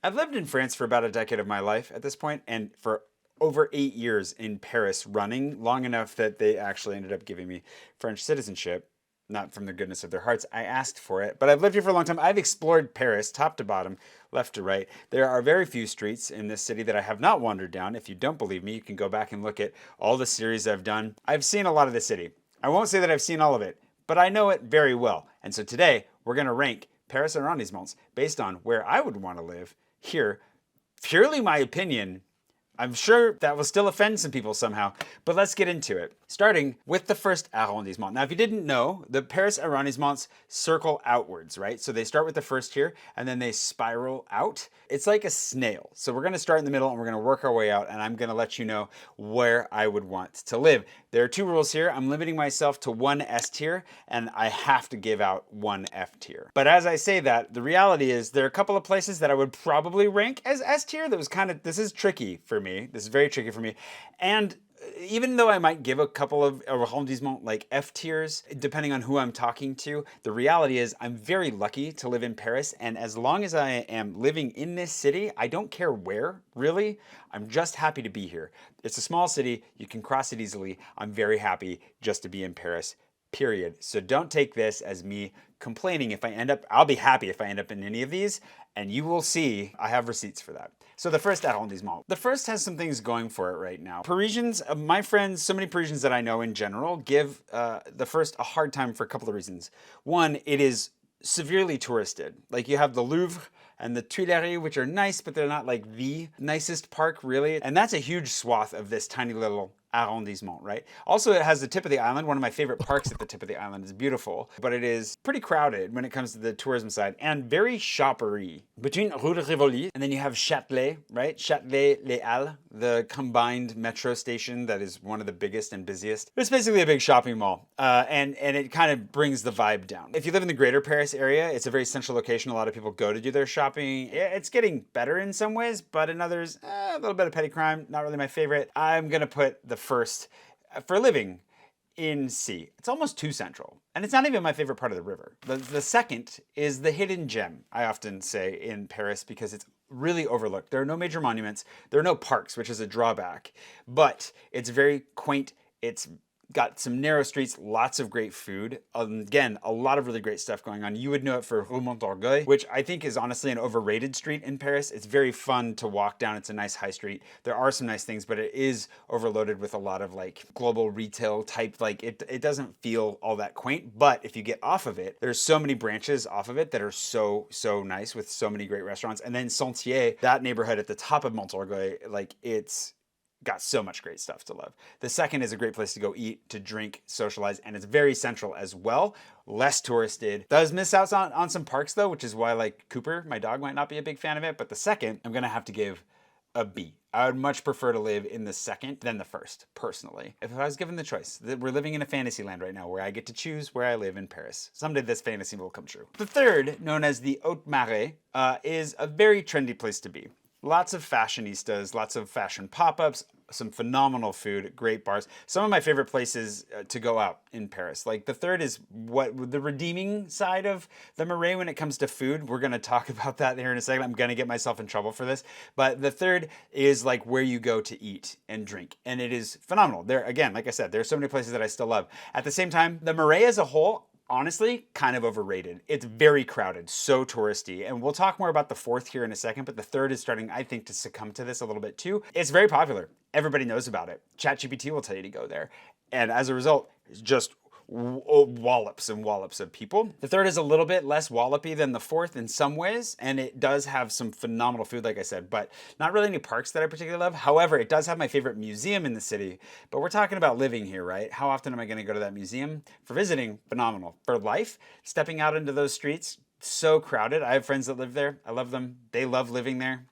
I've lived in France for about a decade of my life at this point, and for over 8 years in Paris running, long enough that they actually ended up giving me French citizenship. Not from the goodness of their hearts. I asked for it, but I've lived here for a long time. I've explored Paris top to bottom, left to right. There are very few streets in this city that I have not wandered down. If you don't believe me, you can go back and look at all the series I've done. I've seen a lot of the city. I won't say that I've seen all of it, but I know it very well. And so today, we're going to rank Paris arrondissements based on where I would want to live here. Purely my opinion. I'm sure that will still offend some people somehow, but let's get into it. Starting with the first arrondissement. Now, if you didn't know, the Paris arrondissements circle outwards, right? So they start with the first here, and then they spiral out. It's like a snail. So we're gonna start in the middle, and we're gonna work our way out, and I'm gonna let you know where I would want to live. There are two rules here. I'm limiting myself to one S tier, and I have to give out one F tier. But as I say that, the reality is there are a couple of places that I would probably rank as S tier. That was this is tricky for me. This is very tricky for me. And even though I might give a couple of arrondissements like F tiers, depending on who I'm talking to, the reality is I'm very lucky to live in Paris. And as long as I am living in this city, I don't care where, really. I'm just happy to be here. It's a small city. You can cross it easily. I'm very happy just to be in Paris, period. So don't take this as me complaining. If I end up, I'll be happy if I end up in any of these, and you will see I have receipts for that. So the first arrondissement. The first has some things going for it right now. Parisians, my friends, so many Parisians that I know in general, give the first a hard time for a couple of reasons. One, it is severely touristed. Like you have the Louvre and the Tuileries, which are nice, but they're not like the nicest park really. And that's a huge swath of this tiny little arrondissement, right? Also, it has the tip of the island. One of my favorite parks at the tip of the island is beautiful, but it is pretty crowded when it comes to the tourism side and very shoppery. Between Rue de Rivoli and then you have Châtelet, right? Châtelet-Les Halles, the combined metro station that is one of the biggest and busiest. It's basically a big shopping mall, and it kind of brings the vibe down. If you live in the greater Paris area, it's a very central location. A lot of people go to do their shopping. It's getting better in some ways, but in others, a little bit of petty crime. Not really my favorite. I'm gonna put the first for living in C. It's almost too central. And it's not even my favorite part of the river. The second is the hidden gem, I often say, in Paris because it's really overlooked. There are no major monuments. There are no parks, which is a drawback. But it's very quaint. It's got some narrow streets, lots of great food. Again, a lot of really great stuff going on. You would know it for Rue Montorgueil, which I think is honestly an overrated street in Paris. It's very fun to walk down. It's a nice high street. There are some nice things, but it is overloaded with a lot of like global retail type, like it doesn't feel all that quaint. But if you get off of it, there's so many branches off of it that are so nice with so many great restaurants. And then Sentier, that neighborhood at the top of Montorgueil, like it's got so much great stuff to love. The second is a great place to go eat, to drink, socialize, and it's very central as well. Less touristed. Does miss out on some parks though, which is why like Cooper, my dog, might not be a big fan of it. But the second, I'm gonna have to give a B. I would much prefer to live in the second than the first, personally. If I was given the choice, we're living in a fantasy land right now where I get to choose where I live in Paris. Someday this fantasy will come true. The third, known as the Haute Marais, is a very trendy place to be. Lots of fashionistas, lots of fashion pop-ups, some phenomenal food, great bars. Some of my favorite places to go out in Paris. Like the third is what the redeeming side of the Marais when it comes to food. We're gonna talk about that here in a second. I'm gonna get myself in trouble for this. But the third is like where you go to eat and drink. And it is phenomenal. There, again, like I said, there's so many places that I still love. At the same time, the Marais as a whole, honestly, kind of overrated. It's very crowded, so touristy. And we'll talk more about the fourth here in a second, but the third is starting, I think, to succumb to this a little bit too. It's very popular. Everybody knows about it. ChatGPT will tell you to go there. And as a result, it's just wallops and wallops of people. The third is a little bit less wallopy than the fourth in some ways, and it does have some phenomenal food, like I said, but not really any parks that I particularly love. However, it does have my favorite museum in the city, but we're talking about living here, right? How often am I gonna go to that museum? For visiting, phenomenal. For life, stepping out into those streets, so crowded. I have friends that live there. I love them. They love living there.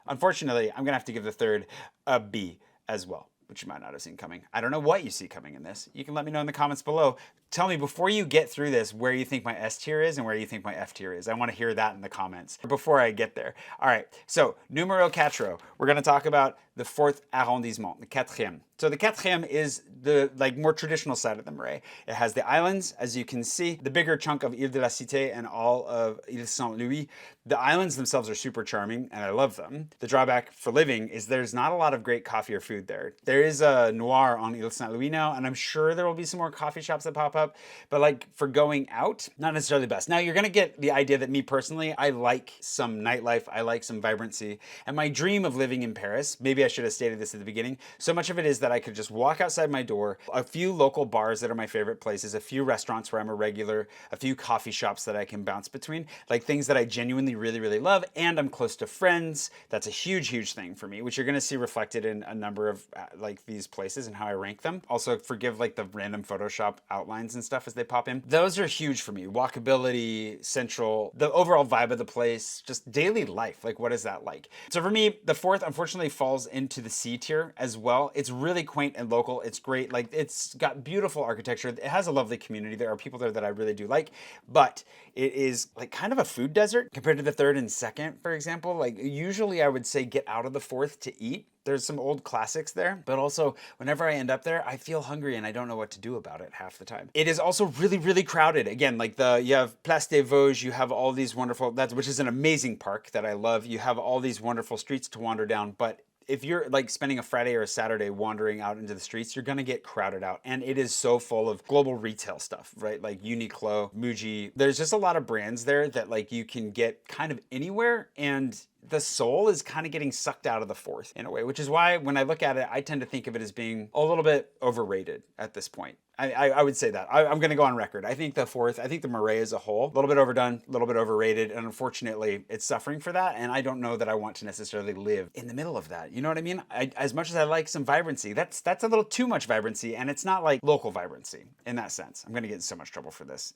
Unfortunately, I'm gonna have to give the third a B as well, which you might not have seen coming. I don't know what you see coming in this. You can let me know in the comments below. Tell me before you get through this where you think my S tier is and where you think my F tier is. I want to hear that in the comments before I get there. All right, so numero cuatro. We're going to talk about the fourth arrondissement, the quatrième. So the quatrième is the more traditional side of the Marais. It has the islands, as you can see, the bigger chunk of Ile de la Cité and all of Ile Saint-Louis. The islands themselves are super charming, and I love them. The drawback for living is there's not a lot of great coffee or food there. There is a Noir on Ile Saint-Louis now, and I'm sure there will be some more coffee shops that pop up, but for going out, not necessarily the best. Now, you're gonna get the idea that me personally, I like some nightlife, I like some vibrancy, and my dream of living in Paris, maybe I should have stated this at the beginning, so much of it is that I could just walk outside my door, a few local bars that are my favorite places, a few restaurants where I'm a regular, a few coffee shops that I can bounce between, things that I genuinely really, really love, and I'm close to friends. That's a huge, huge thing for me, which you're gonna see reflected in a number of these places and how I rank them. Also, forgive the random Photoshop outlines and stuff as they pop in. Those are huge for me. Walkability, central, the overall vibe of the place, just daily life. What is that like? So for me, the fourth unfortunately falls into the C tier as well. It's really quaint and local. It's great. It's got beautiful architecture. It has a lovely community. There are people there that I really do like, but it is kind of a food desert compared to the third and second, for example. Usually I would say get out of the fourth to eat. There's some old classics there, but also whenever I end up there, I feel hungry and I don't know what to do about it half the time. It is also really, really crowded. Again, you have Place des Vosges, you have all these wonderful, which is an amazing park that I love. You have all these wonderful streets to wander down, but if you're spending a Friday or a Saturday wandering out into the streets, you're gonna get crowded out. And it is so full of global retail stuff, right? Uniqlo, Muji. There's just a lot of brands there that you can get kind of anywhere, and the soul is kind of getting sucked out of the fourth in a way, which is why when I look at it, I tend to think of it as being a little bit overrated at this point. I would say that. I'm going to go on record. I think the Marais as a whole, a little bit overdone, a little bit overrated, and unfortunately, it's suffering for that, and I don't know that I want to necessarily live in the middle of that. You know what I mean? As much as I like some vibrancy, that's a little too much vibrancy, and it's not local vibrancy in that sense. I'm going to get in so much trouble for this.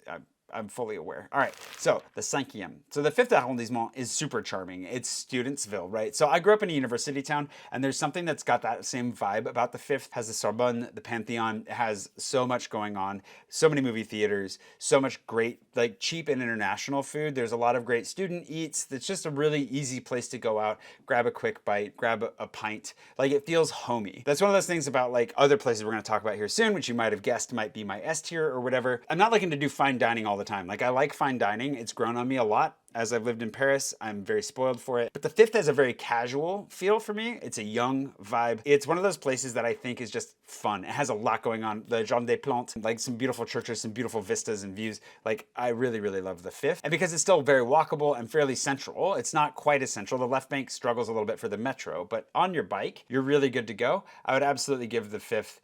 I'm fully aware. All right, so the cinquième. So the fifth arrondissement is super charming. It's Studentsville, right? So I grew up in a university town, and there's something that's got that same vibe about the fifth. It has the Sorbonne, the Pantheon. It has so much going on, so many movie theaters, so much great, cheap and international food. There's a lot of great student eats. It's just a really easy place to go out, grab a quick bite, grab a pint. It feels homey. That's one of those things about other places we're gonna talk about here soon, which you might have guessed might be my S tier or whatever. I'm not looking to do fine dining all the time. I like fine dining. It's grown on me a lot. As I've lived in Paris, I'm very spoiled for it. But the fifth has a very casual feel for me. It's a young vibe. It's one of those places that I think is just fun. It has a lot going on. The Jardin des Plantes, some beautiful churches, some beautiful vistas and views. I really, really love the fifth. And because it's still very walkable and fairly central, it's not quite as central. The left bank struggles a little bit for the metro, but on your bike, you're really good to go. I would absolutely give the fifth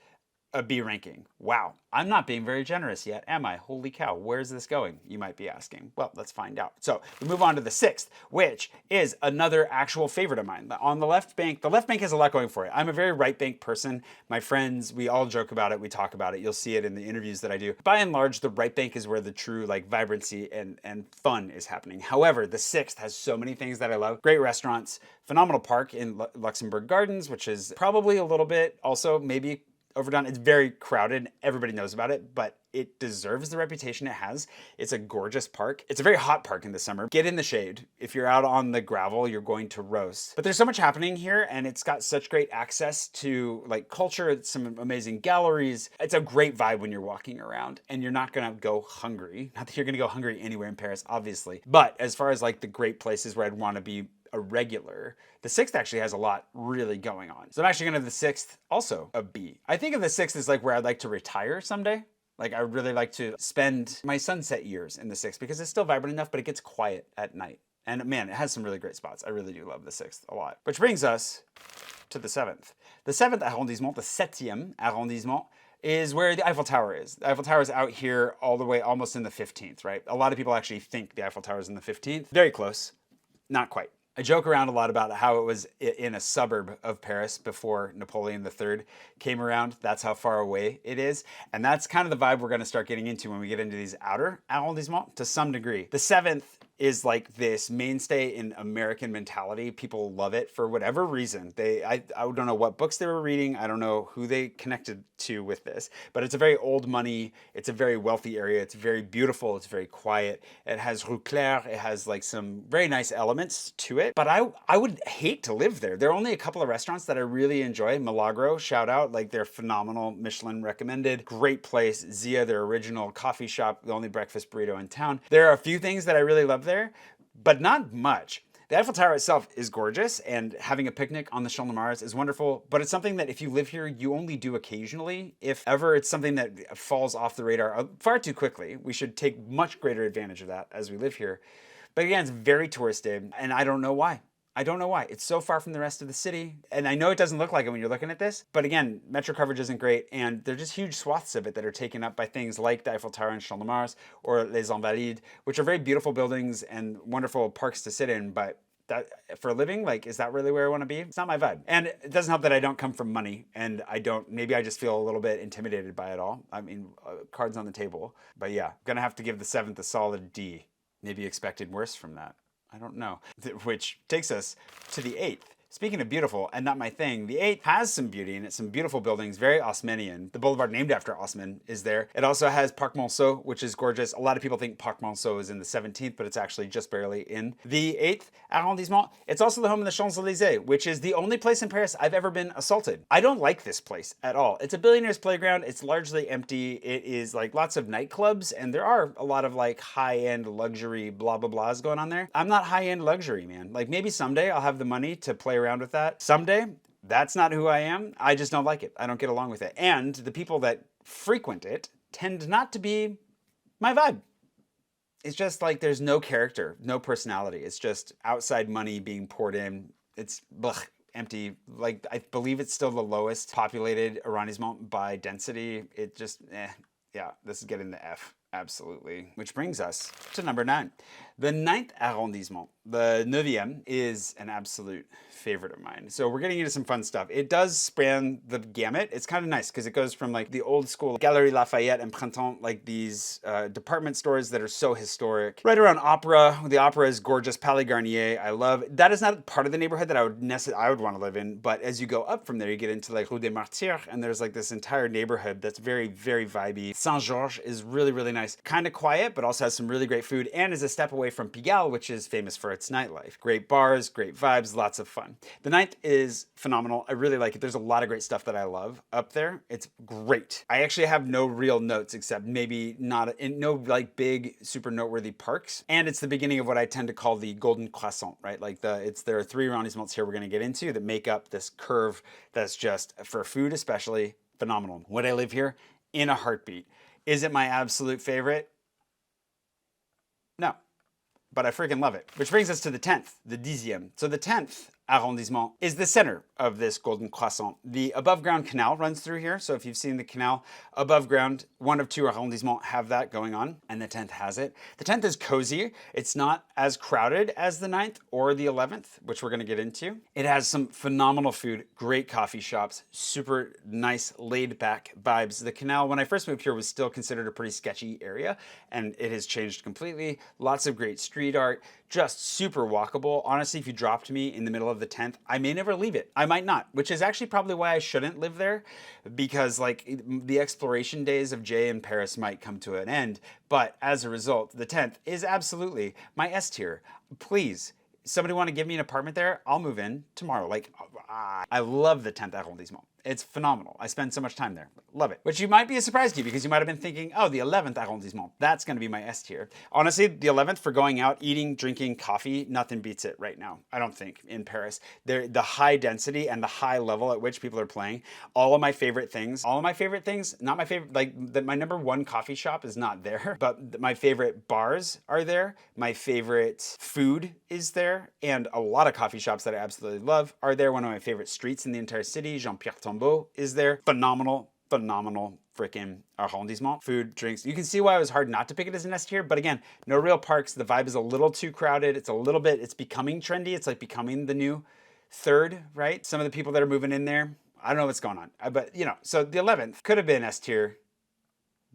a B ranking. Wow, I'm not being very generous yet, am I? Holy cow, where's this going? You might be asking. Well, let's find out. So we move on to the sixth, which is another actual favorite of mine. On the left bank has a lot going for it. I'm a very right bank person. My friends, we all joke about it, we talk about it. You'll see it in the interviews that I do. By and large, the right bank is where the true vibrancy and fun is happening. However, the sixth has so many things that I love. Great restaurants, phenomenal park in Luxembourg Gardens, which is probably a little bit also maybe overdone. It's very crowded. Everybody knows about it, but it deserves the reputation it has. It's a gorgeous park. It's a very hot park in the summer. Get in the shade. If you're out on the gravel, you're going to roast. But there's so much happening here, and it's got such great access to culture, some amazing galleries. It's a great vibe when you're walking around, and you're not gonna go hungry. Not that you're gonna go hungry anywhere in Paris, obviously. But as far as the great places where I'd want to be a regular, the sixth actually has a lot really going on. So I'm actually gonna give the sixth also a B. I think of the sixth as where I'd like to retire someday. I would really like to spend my sunset years in the sixth because it's still vibrant enough, but it gets quiet at night. And man, it has some really great spots. I really do love the sixth a lot. Which brings us to the seventh. The seventh arrondissement, the septième arrondissement, is where the Eiffel Tower is. The Eiffel Tower is out here all the way almost in the 15th, right? A lot of people actually think the Eiffel Tower is in the 15th. Very close, not quite. I joke around a lot about how it was in a suburb of Paris before Napoleon III came around. That's how far away it is. And that's kind of the vibe we're going to start getting into when we get into these outer arrondissements to some degree. The seventh is like this mainstay in American mentality. People love it for whatever reason. I don't know what books they were reading. I don't know who they connected to with this, but it's a very old money. It's a very wealthy area. It's very beautiful. It's very quiet. It has Rue Claire. It has like some very nice elements to it, but I would hate to live there. There are only a couple of restaurants that I really enjoy. Milagro, shout out, like they're phenomenal, Michelin recommended. Great place. Zia, their original coffee shop, the only breakfast burrito in town. There are a few things that I really love there, but not much. The Eiffel Tower itself is gorgeous, and having a picnic on the Champ de Mars is wonderful, but it's something that if you live here, you only do occasionally. If ever, it's something that falls off the radar far too quickly. We should take much greater advantage of that as we live here. But again, it's very touristy, and I don't know why. I don't know why. It's so far from the rest of the city. And I know it doesn't look like it when you're looking at this, but again, metro coverage isn't great. And they're just huge swaths of it that are taken up by things like the Eiffel Tower and Champ de Mars or Les Invalides, which are very beautiful buildings and wonderful parks to sit in. But that for a living, like, is that really where I want to be? It's not my vibe. And it doesn't help that I don't come from money, and maybe I just feel a little bit intimidated by it all. I mean, cards on the table. But yeah, gonna have to give the 7th a solid D. Maybe expected worse from that. I don't know. Which takes us to the 8th. Speaking of beautiful and not my thing, the 8th has some beauty in it, some beautiful buildings, very Haussmannian. The boulevard named after Haussmann is there. It also has Parc Monceau, which is gorgeous. A lot of people think Parc Monceau is in the 17th, but it's actually just barely in the 8th arrondissement. It's also the home of the Champs-Élysées, which is the only place in Paris I've ever been assaulted. I don't like this place at all. It's a billionaire's playground. It's largely empty. It is like lots of nightclubs, and there are a lot of like high-end luxury blah blah blahs going on there. I'm not high-end luxury, man. Like maybe someday I'll have the money to play around with that. Someday, that's not who I am. I just don't like it. I don't get along with it. And the people that frequent it tend not to be my vibe. It's just like there's no character, no personality. It's just outside money being poured in. It's empty. Like, I believe it's still the lowest populated arrondissement by density. It just, yeah, this is getting the F. Absolutely. Which brings us to number 9. The 9th arrondissement, the 9e, is an absolute favorite of mine. So we're getting into some fun stuff. It does span the gamut. It's kind of nice because it goes from like the old school Galerie Lafayette and Printemps, like these department stores that are so historic. Right around Opera. The Opera is gorgeous. Palais Garnier, I love. That is not part of the neighborhood that I would want to live in. But as you go up from there, you get into like Rue des Martyrs, and there's like this entire neighborhood that's very, very vibey. Saint-Georges is really, really nice. Kind of quiet, but also has some really great food and is a step away from Pigalle, which is famous for its nightlife. Great bars, great vibes, lots of fun. The 9th is phenomenal. I really like it. There's a lot of great stuff that I love up there. It's great. I actually have no real notes except maybe no like big, super noteworthy parks. And it's the beginning of what I tend to call the golden croissant, right? Like there are 3 arrondissements here we're going to get into that make up this curve that's just, for food especially, phenomenal. Would I live here? In a heartbeat. Is it my absolute favorite? No, but I freaking love it. Which brings us to the 10th, the 10e. So the 10th arrondissement is the center of this golden croissant. The above ground canal runs through here. So if you've seen the canal above ground, one of 2 arrondissements have that going on, and the 10th has it. The 10th is cozy. It's not as crowded as the 9th or the 11th, which we're going to get into. It has some phenomenal food, great coffee shops, super nice laid back vibes. The canal, when I first moved here, was still considered a pretty sketchy area, and it has changed completely. Lots of great street art, just super walkable. Honestly, if you dropped me in the middle of the 10th, I may never leave it. I might not, which is actually probably why I shouldn't live there, because like the exploration days of Jay in Paris might come to an end. But as a result, the 10th is absolutely my S tier. Please, somebody want to give me an apartment there? I'll move in tomorrow. Like, I love the 10th arrondissement. It's phenomenal. I spend so much time there. Love it. Which you might be a surprise to you because you might have been thinking, oh, the 11th arrondissement. That's going to be my S tier. Honestly, the 11th for going out, eating, drinking, coffee, nothing beats it right now, I don't think, in Paris. The high density and the high level at which people are playing. All of my favorite things, not my favorite, like my number 1 coffee shop is not there, but my favorite bars are there. My favorite food is there. And a lot of coffee shops that I absolutely love are there. One of my favorite streets in the entire city, Jean-Pierre Tombeau, is there. Phenomenal freaking arrondissement. Food, drinks. You can see why it was hard not to pick it as an S tier, but again, no real parks. The vibe is a little too crowded. It's becoming trendy. It's like becoming the new 3rd, right? Some of the people that are moving in there, I don't know what's going on. But, so the 11th could have been S tier.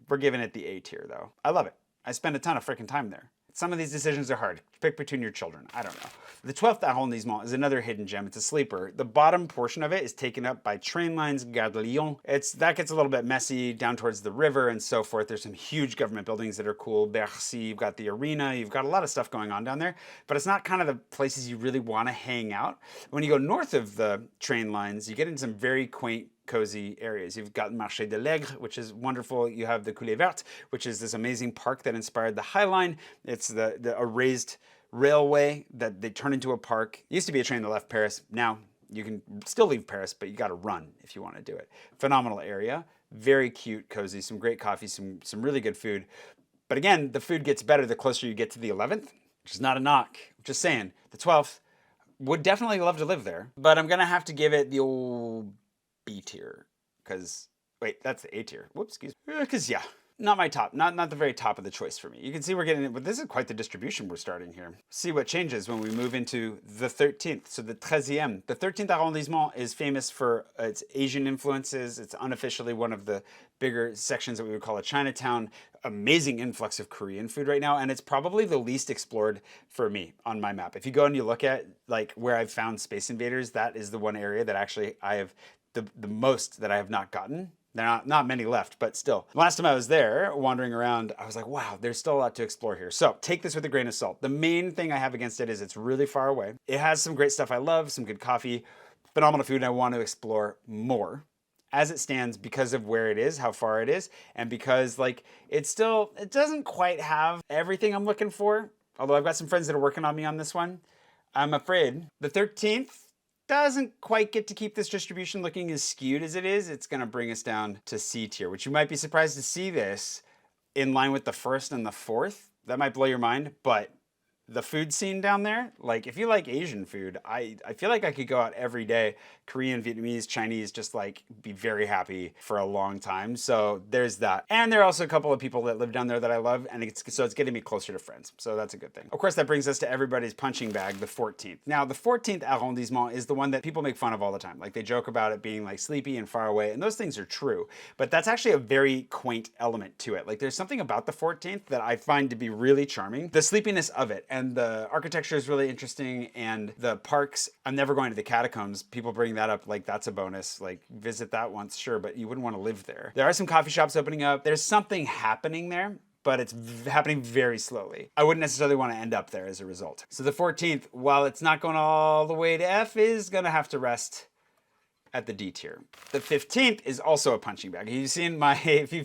We're giving it the A tier, though. I love it. I spend a ton of freaking time there. Some of these decisions are hard. Pick between your children. I don't know. The 12th Arrondissement is another hidden gem. It's a sleeper. The bottom portion of it is taken up by train lines, Gare de Lyon. That gets a little bit messy down towards the river and so forth. There's some huge government buildings that are cool. Bercy, you've got the arena, you've got a lot of stuff going on down there, but it's not kind of the places you really want to hang out. When you go north of the train lines, you get into some very quaint, cozy areas. You've got Marché de l'Aigre, which is wonderful. You have the Coulée Verte, which is this amazing park that inspired the High Line. It's a raised railway that they turn into a park. It used to be a train that left Paris. Now you can still leave Paris, but you got to run if you want to do it. Phenomenal area. Very cute, cozy, some great coffee, some really good food. But again, the food gets better the closer you get to the 11th, which is not a knock. Just saying, the 12th, would definitely love to live there, but I'm going to have to give it the old B tier, because, wait, that's the A tier. Whoops, excuse me. Because, yeah, not my top, not the very top of the choice for me. You can see we're getting it, but this is quite the distribution we're starting here. See what changes when we move into the 13th, so the 13e. The 13th Arrondissement is famous for its Asian influences. It's unofficially one of the bigger sections that we would call a Chinatown. Amazing influx of Korean food right now, and it's probably the least explored for me on my map. If you go and you look at like where I've found Space Invaders, that is the one area that actually I have the most that I have not gotten. There are not many left, but still. Last time I was there, wandering around, I was like, wow, there's still a lot to explore here. So take this with a grain of salt. The main thing I have against it is it's really far away. It has some great stuff I love, some good coffee, phenomenal food, and I want to explore more as it stands because of where it is, how far it is, and because like it doesn't quite have everything I'm looking for. Although I've got some friends that are working on me on this one. I'm afraid the 13th doesn't quite get to keep this distribution looking as skewed as it is. It's going to bring us down to C tier, which you might be surprised to see this in line with the 1st and the 4th. That might blow your mind, but the food scene down there, like if you like Asian food, I feel like I could go out every day, Korean, Vietnamese, Chinese, just like be very happy for a long time. So there's that. And there are also a couple of people that live down there that I love, and it's getting me closer to friends. So that's a good thing. Of course, that brings us to everybody's punching bag, the 14th. Now, the 14th Arrondissement is the one that people make fun of all the time. Like they joke about it being like sleepy and far away, and those things are true. But that's actually a very quaint element to it. Like there's something about the 14th that I find to be really charming. The sleepiness of it, and the architecture is really interesting, and the parks, I'm never going to the catacombs. People bring that up like that's a bonus. Like visit that once, sure, but you wouldn't want to live there. There are some coffee shops opening up. There's something happening there, but it's happening very slowly. I wouldn't necessarily want to end up there as a result. So the 14th, while it's not going all the way to F, is going to have to rest at the D tier. The 15th is also a punching bag. If you've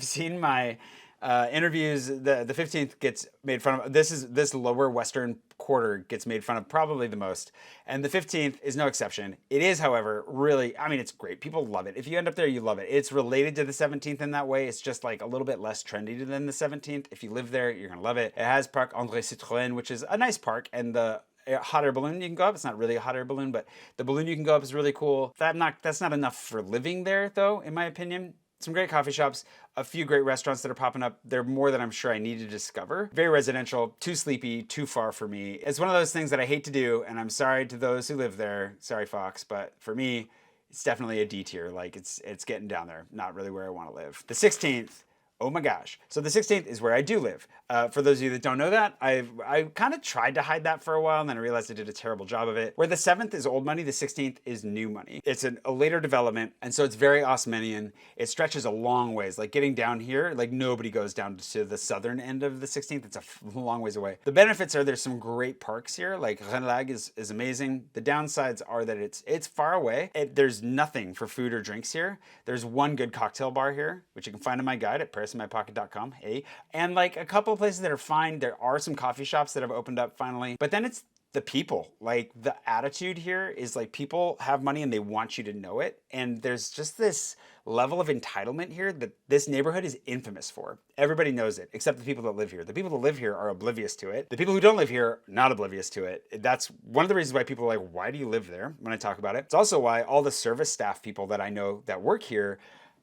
seen my interviews, the 15th gets made fun of. This lower western quarter gets made fun of probably the most, and the 15th is no exception. It is, however, really, I mean, it's great. People love it. If you end up there, you love it. It's related to the 17th in that way. It's just like a little bit less trendy than the 17th. If you live there, you're gonna love it. It has Parc André Citroën, which is a nice park, and the hot air balloon you can go up. It's not really a hot air balloon, but the balloon you can go up is really cool. That's not enough for living there, though, in my opinion. Some great coffee shops, a few great restaurants that are popping up. They're more than I'm sure I need to discover. Very residential, too sleepy, too far for me. It's one of those things that I hate to do, and I'm sorry to those who live there. Sorry, Fox, but for me, it's definitely a D tier. Like it's getting down there. Not really where I want to live. The 16th. Oh my gosh. So the 16th is where I do live. For those of you that don't know that, I kind of tried to hide that for a while, and then I realized I did a terrible job of it. Where the 7th is old money, the 16th is new money. It's a later development, and so it's very Haussmannian. It stretches a long ways. Like getting down here, like nobody goes down to the southern end of the 16th. It's a long ways away. The benefits are there's some great parks here. Like Renlag is amazing. The downsides are that it's far away. There's nothing for food or drinks here. There's one good cocktail bar here, which you can find in my guide at my.pocket.com. Hey, and like a couple of places that are fine. There are some coffee shops that have opened up finally, but then it's the people. Like the attitude here is like people have money and they want you to know it, and there's just this level of entitlement here that this neighborhood is infamous for. Everybody knows it except the people that live here. The people that live here are oblivious to it. The people who don't live here, not oblivious to it. That's one of the reasons why people are like, why do you live there, when I talk about it. It's also why all the service staff people that I know that work here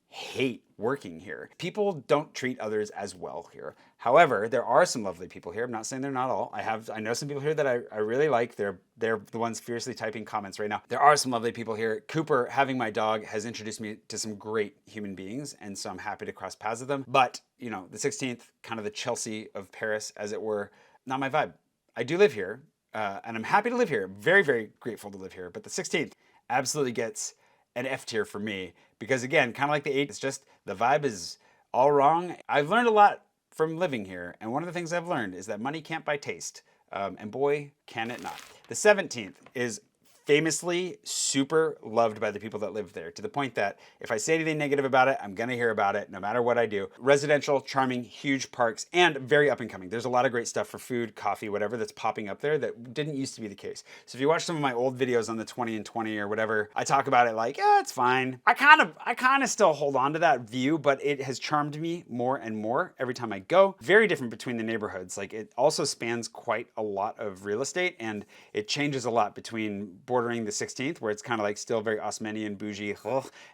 hate working here. People don't treat others as well here. However, there are some lovely people here. I'm not saying they're not all. I know some people here that I really like. They're the ones fiercely typing comments right now. There are some lovely people here. Cooper, having my dog, has introduced me to some great human beings, and so I'm happy to cross paths with them. But, you know, the 16th, kind of the Chelsea of Paris, as it were. not my vibe. I do live here, and I'm happy to live here. Very, very grateful to live here. But the 16th absolutely gets an F tier for me because, again, kind of like the 8th, it's just the vibe is all wrong. I've learned a lot from living here, and one of the things I've learned is that money can't buy taste, and boy, can it not. The 17th is famously super loved by the people that live there, to the point that if I say anything negative about it, I'm gonna hear about it no matter what I do. Residential, charming, huge parks, and very up and coming. There's a lot of great stuff for food, coffee, whatever that's popping up there that didn't used to be the case. So if you watch some of my old videos on the 20 and 20 or whatever, I talk about it like, yeah, it's fine. I kind of still hold on to that view, but it has charmed me more and more every time I go. Very different between the neighborhoods. Like, it also spans quite a lot of real estate, and it changes a lot between bordering the 16th, where it's kind of like still very Osmanian, bougie,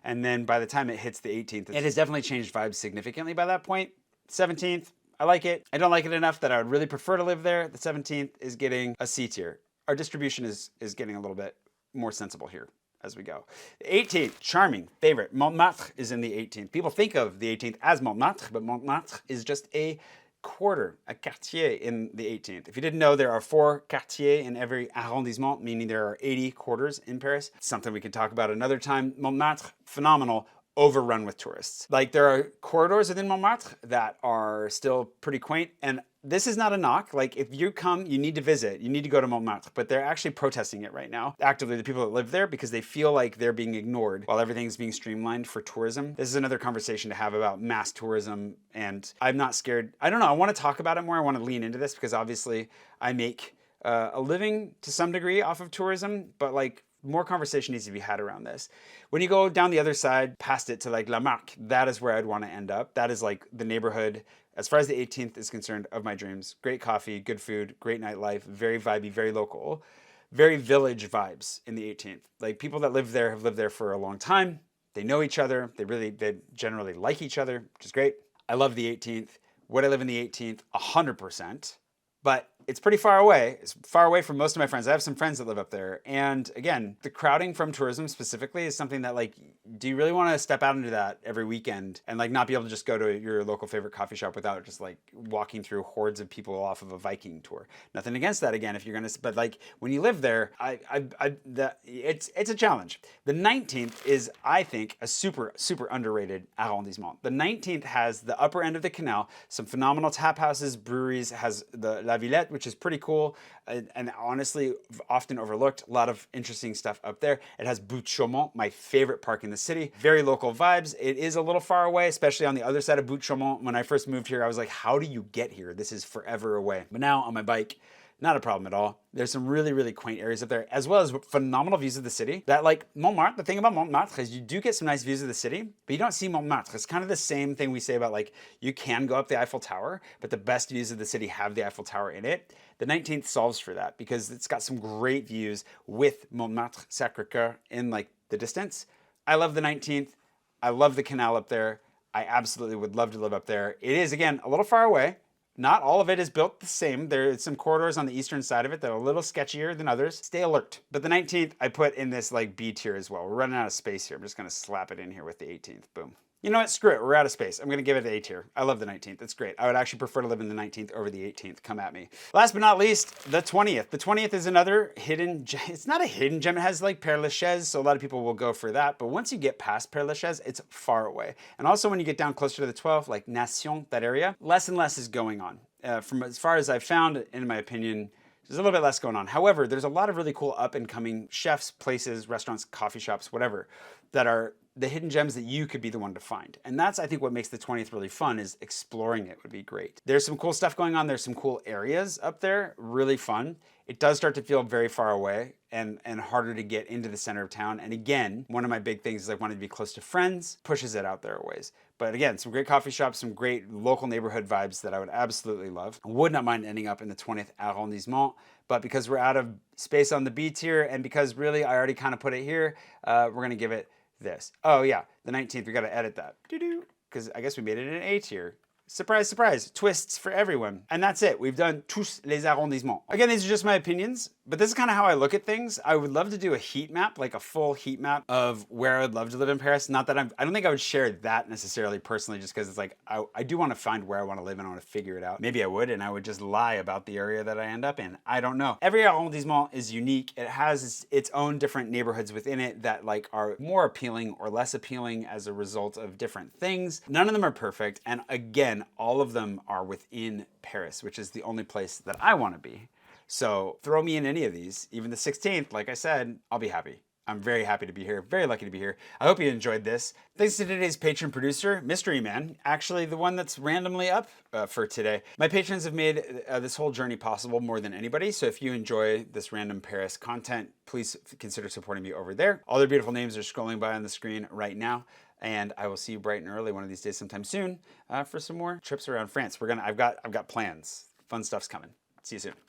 and then by the time it hits the 18th, it has definitely changed vibes significantly by that point. 17th, I like it. I don't like it enough that I would really prefer to live there. The 17th is getting a C tier. Our distribution is getting a little bit more sensible here as we go. The 18th, charming, favorite. Montmartre is in the 18th. People think of the 18th as Montmartre, but Montmartre is just a quarter, a quartier in the 18th. If you didn't know, there are 4 quartiers in every arrondissement, meaning there are 80 quarters in Paris. Something we can talk about another time. Montmartre, phenomenal, overrun with tourists. Like, there are corridors within Montmartre that are still pretty quaint, and this is not a knock. Like, if you come, you need to visit, you need to go to Montmartre, but they're actually protesting it right now, actively, the people that live there, because they feel like they're being ignored while everything's being streamlined for tourism. This is another conversation to have about mass tourism, and I'm not scared. I don't know, I want to talk about it more. I want to lean into this because obviously I make a living to some degree off of tourism, but like, more conversation needs to be had around this. When you go down the other side, past it to like La Marque, that is where I'd want to end up. That is like the neighborhood, as far as the 18th is concerned, of my dreams. Great coffee, good food, great nightlife, very vibey, very local, very village vibes in the 18th. Like, people that live there have lived there for a long time. They know each other. They generally like each other, which is great. I love the 18th. Would I live in the 18th? 100%. But it's pretty far away. It's far away from most of my friends. I have some friends that live up there. And again, the crowding from tourism specifically is something that, like, do you really want to step out into that every weekend and like not be able to just go to your local favorite coffee shop without just like walking through hordes of people off of a Viking tour? Nothing against that, again, if you're gonna, but like, when you live there, it's a challenge. The 19th is, I think, a super underrated arrondissement. The 19th has the upper end of the canal, some phenomenal tap houses, breweries, has the La Villette, which is pretty cool, and honestly often overlooked. A lot of interesting stuff up there. It has Butte Chaumont, my favorite park in the city. Very local vibes. It is a little far away, especially on the other side of Butte Chaumont. When I first moved here, I was like, how do you get here? This is forever away. But now on my bike, not a problem at all. There's some really quaint areas up there, as well as phenomenal views of the city. That, like, Montmartre, the thing about Montmartre is you do get some nice views of the city, but you don't see Montmartre. It's kind of the same thing we say about, like, you can go up the Eiffel Tower, but the best views of the city have the Eiffel Tower in it. The 19th solves for that because it's got some great views with Montmartre Sacré-Cœur in, like, the distance. I love the 19th. I love the canal up there. I absolutely would love to live up there. It is, again, a little far away. Not all of it is built the same. There's some corridors on the eastern side of it that are a little sketchier than others. Stay alert. But the 19th, I put in this like B tier as well. We're running out of space here. I'm just gonna slap it in here with the 18th. Boom. You know what? Screw it. We're out of space. I'm going to give it an A tier. I love the 19th. It's great. I would actually prefer to live in the 19th over the 18th. Come at me. Last but not least, the 20th. The 20th is another hidden gem. It's not a hidden gem. It has like Père Lachaise, so a lot of people will go for that. But once you get past Père Lachaise, it's far away. And also when you get down closer to the 12th, like Nation, that area, less and less is going on. From as far as I've found, in my opinion, there's a little bit less going on. However, there's a lot of really cool up and coming chefs, places, restaurants, coffee shops, whatever, that are the hidden gems that you could be the one to find. And that's, I think, what makes the 20th really fun, is exploring it would be great. There's some cool stuff going on. There's some cool areas up there, really fun. It does start to feel very far away and harder to get into the center of town. And again, one of my big things is I wanted to be close to friends, pushes it out there a ways. But again, some great coffee shops, some great local neighborhood vibes that I would absolutely love. I would not mind ending up in the 20th Arrondissement, but because we're out of space on the B tier, and because really I already kind of put it here, we're gonna give it this. Oh yeah, the 19th, we gotta edit that. Because I guess we made it an A tier. Surprise, surprise, twists for everyone. And that's it. We've done tous les arrondissements. Again, these are just my opinions, but this is kind of how I look at things. I would love to do a heat map, like a full heat map of where I would love to live in Paris. Not that I don't think I would share that necessarily personally, just because it's like, I do want to find where I want to live and I want to figure it out. Maybe I would, and I would just lie about the area that I end up in. I don't know. Every arrondissement is unique. It has its own different neighborhoods within it that like are more appealing or less appealing as a result of different things. None of them are perfect. And again, all of them are within Paris, which is the only place that I want to be. So throw me in any of these, even the 16th, like I said, I'll be happy. I'm very happy to be here, very lucky to be here. I hope you enjoyed this. Thanks to today's patron producer, Mystery Man, actually the one that's randomly up for today. My patrons have made this whole journey possible more than anybody, so if you enjoy this random Paris content, please consider supporting me over there. All their beautiful names are scrolling by on the screen right now. And I will see you bright and early one of these days sometime soon for some more trips around France. I've got plans. Fun stuff's coming. See you soon.